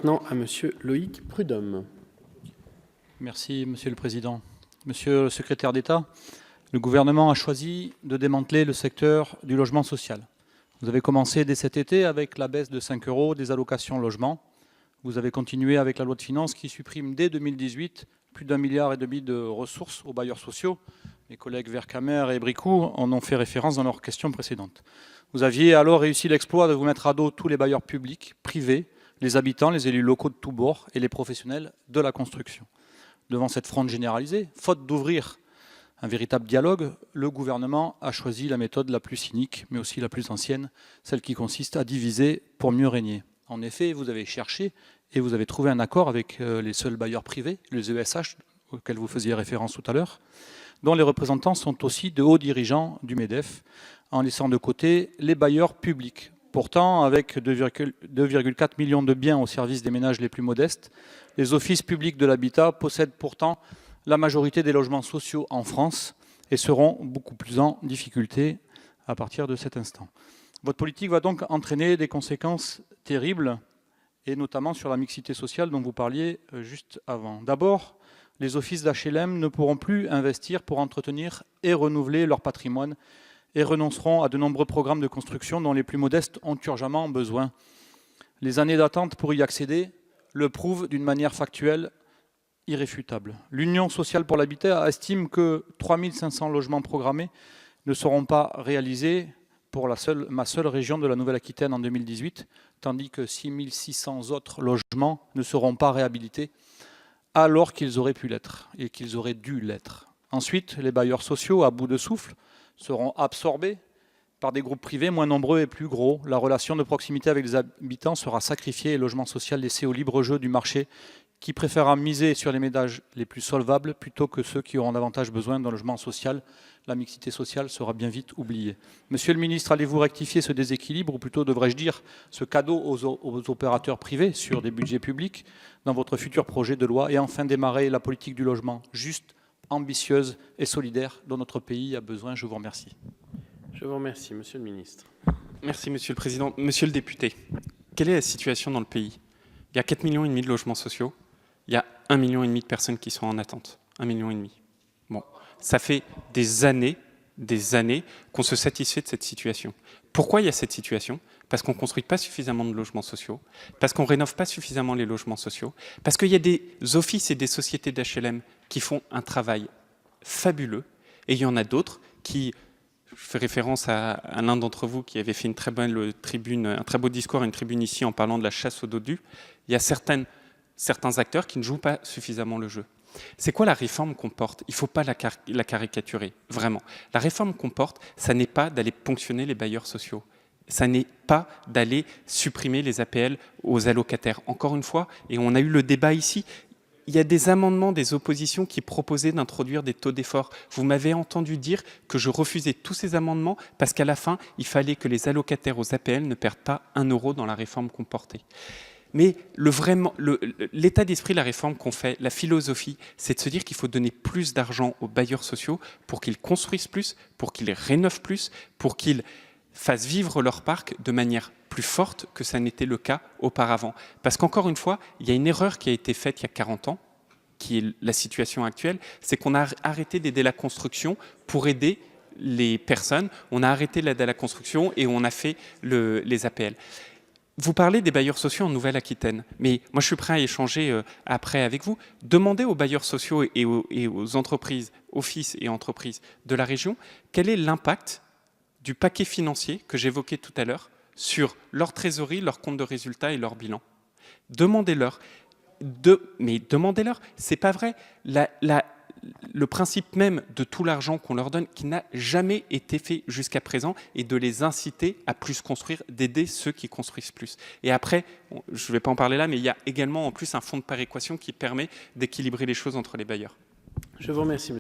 maintenant à Monsieur Loïc Prudhomme. Merci, Monsieur le Président. Monsieur le secrétaire d'État, le gouvernement a choisi de démanteler le secteur du logement social. Vous avez commencé dès cet été avec la baisse de 5 € des allocations logement. Vous avez continué avec la loi de finances qui supprime dès 2018 plus d'1,5 milliard de ressources aux bailleurs sociaux. Mes collègues Vercamer et Bricout en ont fait référence dans leurs questions précédentes. Vous aviez alors réussi l'exploit de vous mettre à dos tous les bailleurs publics, privés, les habitants, les élus locaux de tous bords et les professionnels de la construction. Devant cette fronde généralisée, faute d'ouvrir un véritable dialogue, le gouvernement a choisi la méthode la plus cynique, mais aussi la plus ancienne, celle qui consiste à diviser pour mieux régner. En effet, vous avez cherché et vous avez trouvé un accord avec les seuls bailleurs privés, les ESH, auxquels vous faisiez référence tout à l'heure, dont les représentants sont aussi de hauts dirigeants du MEDEF, en laissant de côté les bailleurs publics. Pourtant, avec 2,4 millions de biens au service des ménages les plus modestes, les offices publics de l'habitat possèdent pourtant la majorité des logements sociaux en France et seront beaucoup plus en difficulté à partir de cet instant. Votre politique va donc entraîner des conséquences terribles, et notamment sur la mixité sociale dont vous parliez juste avant. D'abord, les offices d'HLM ne pourront plus investir pour entretenir et renouveler leur patrimoine et renonceront à de nombreux programmes de construction dont les plus modestes ont urgemment besoin. Les années d'attente pour y accéder le prouvent d'une manière factuelle irréfutable. L'Union sociale pour l'habitat estime que 3 500 logements programmés ne seront pas réalisés pour ma seule région de la Nouvelle-Aquitaine en 2018, tandis que 6 600 autres logements ne seront pas réhabilités alors qu'ils auraient pu l'être et qu'ils auraient dû l'être. Ensuite, les bailleurs sociaux, à bout de souffle, seront absorbés par des groupes privés moins nombreux et plus gros. La relation de proximité avec les habitants sera sacrifiée et le logement social laissé au libre jeu du marché qui préférera miser sur les ménages les plus solvables plutôt que ceux qui auront davantage besoin d'un logement social. La mixité sociale sera bien vite oubliée. Monsieur le ministre, allez-vous rectifier ce déséquilibre, ou plutôt devrais-je dire ce cadeau aux opérateurs privés sur des budgets publics dans votre futur projet de loi et enfin démarrer la politique du logement juste, ambitieuse et solidaire dont notre pays a besoin? Je vous remercie. Je vous remercie, Monsieur le ministre. Merci, Monsieur le Président. Monsieur le député, quelle est la situation dans le pays? Il y a 4,5 millions de logements sociaux. Il y a 1,5 million de personnes qui sont en attente. 1,5 million. Bon, ça fait des années qu'on se satisfait de cette situation. Pourquoi il y a cette situation? Parce qu'on ne construit pas suffisamment de logements sociaux, parce qu'on ne rénove pas suffisamment les logements sociaux, parce qu'il y a des offices et des sociétés d'HLM qui font un travail fabuleux, et il y en a d'autres qui... Je fais référence à l'un d'entre vous qui avait fait une très belle tribune, un très beau discours à une tribune ici en parlant de la chasse aux dodus. Il y a certains acteurs qui ne jouent pas suffisamment le jeu. C'est quoi la réforme qu'on porte? Il ne faut pas la caricaturer, vraiment. La réforme qu'on porte, ça n'est pas d'aller ponctionner les bailleurs sociaux. Ça n'est pas d'aller supprimer les APL aux allocataires. Encore une fois, et on a eu le débat ici, il y a des amendements des oppositions qui proposaient d'introduire des taux d'effort. Vous m'avez entendu dire que je refusais tous ces amendements parce qu'à la fin, il fallait que les allocataires aux APL ne perdent pas 1 € dans la réforme qu'on portait. Mais l'état d'esprit de la réforme qu'on fait, la philosophie, c'est de se dire qu'il faut donner plus d'argent aux bailleurs sociaux pour qu'ils construisent plus, pour qu'ils rénovent plus, pour qu'ils fassent vivre leur parc de manière plus forte que ça n'était le cas auparavant. Parce qu'encore une fois, il y a une erreur qui a été faite il y a 40 ans, qui est la situation actuelle, c'est qu'on a arrêté d'aider la construction pour aider les personnes. On a arrêté l'aide à la construction et on a fait les APL. Vous parlez des bailleurs sociaux en Nouvelle-Aquitaine, mais moi je suis prêt à échanger après avec vous. Demandez aux bailleurs sociaux et aux entreprises, offices et entreprises de la région, quel est l'impact du paquet financier que j'évoquais tout à l'heure sur leur trésorerie, leur compte de résultat et leur bilan. Demandez-leur. Mais demandez-leur, c'est pas vrai. Le principe même de tout l'argent qu'on leur donne, qui n'a jamais été fait jusqu'à présent, est de les inciter à plus construire, d'aider ceux qui construisent plus. Et après, je ne vais pas en parler là, mais il y a également en plus un fonds de péréquation qui permet d'équilibrer les choses entre les bailleurs. Je vous remercie.